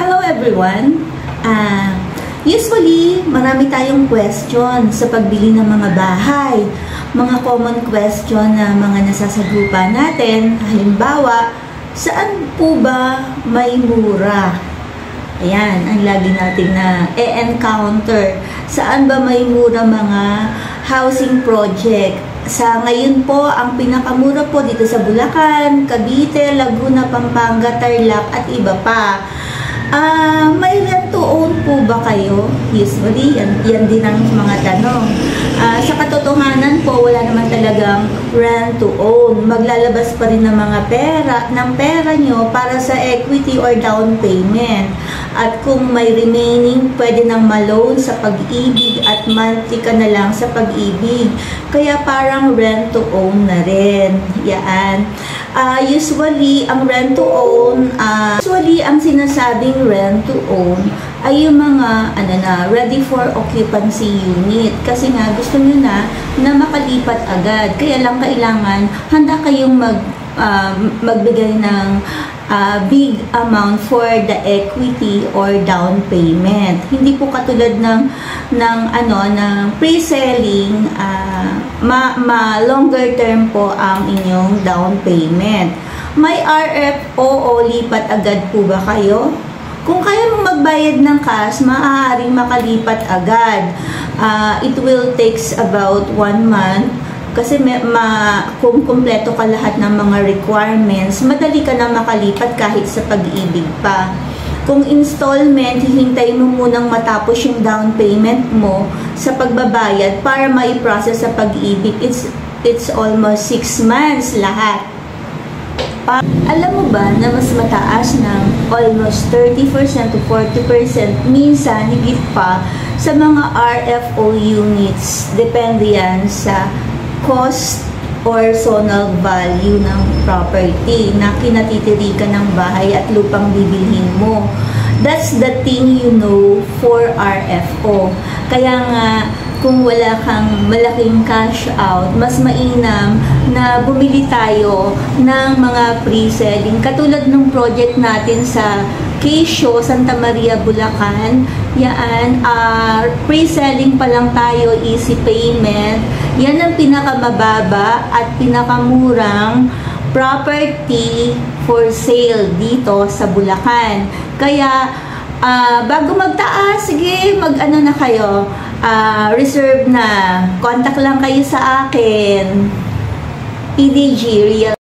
Hello everyone! Usually, marami tayong question sa pagbili ng mga bahay. Mga common question na mga nasasagupa natin. Halimbawa, saan po ba may mura? Ayan, ang lagi natin na e-encounter. Saan ba may mura mga housing project? Sa ngayon po, ang pinakamura po dito sa Bulacan, Cavite, Laguna, Pampanga, Tarlac at iba pa. May rent to own po ba kayo? Usually, yan din ang mga tanong. Sa katotohanan po, wala naman talagang rent to own. Maglalabas pa rin ng mga pera nyo para sa equity or down payment. At kung may remaining, pwede nang ma-loan sa Pag-ibig at monthly ka na lang sa Pag-ibig. Kaya parang rent to own na rin. Yan. Usually, ang rent to own, ang sinasabing rent to own ay yung mga ready for occupancy unit. Kasi nga, gusto nyo na makalipat agad. Kaya lang kailangan, handa kayong magbigay ng big amount for the equity or down payment. Hindi po katulad ng pre-selling, longer term po ang inyong down payment. May RFO o lipat agad po ba kayo? Kung kaya mong magbayad ng cash, maaaring makalipat agad. It will takes about 1 month. Kasi kung kumpleto ka lahat ng mga requirements, madali ka na makalipat kahit sa Pag-ibig pa. Kung installment, hihintayin mo munang matapos yung down payment mo sa pagbabayad para mai-process sa Pag-ibig. It's almost 6 months lahat. Alam mo ba na mas mataas ng almost 30% to 40%, minsan higit pa sa mga RFO units. Depende yan sa cost or zonal value ng property na kinatitirikan ng bahay at lupang bibilhin mo. That's the thing you know for RFO. Kaya nga, kung wala kang malaking cash out, mas mainam na bumili tayo ng mga pre-selling. Katulad ng project natin sa Quezon, Santa Maria, Bulacan. Yan, pre-selling pa lang tayo, easy payment. Yan ang pinakamababa at pinakamurang property for sale dito sa Bulacan. Kaya, bago magtaas, sige, mag-ano na kayo, reserve na. Contact lang kayo sa akin. PDG Real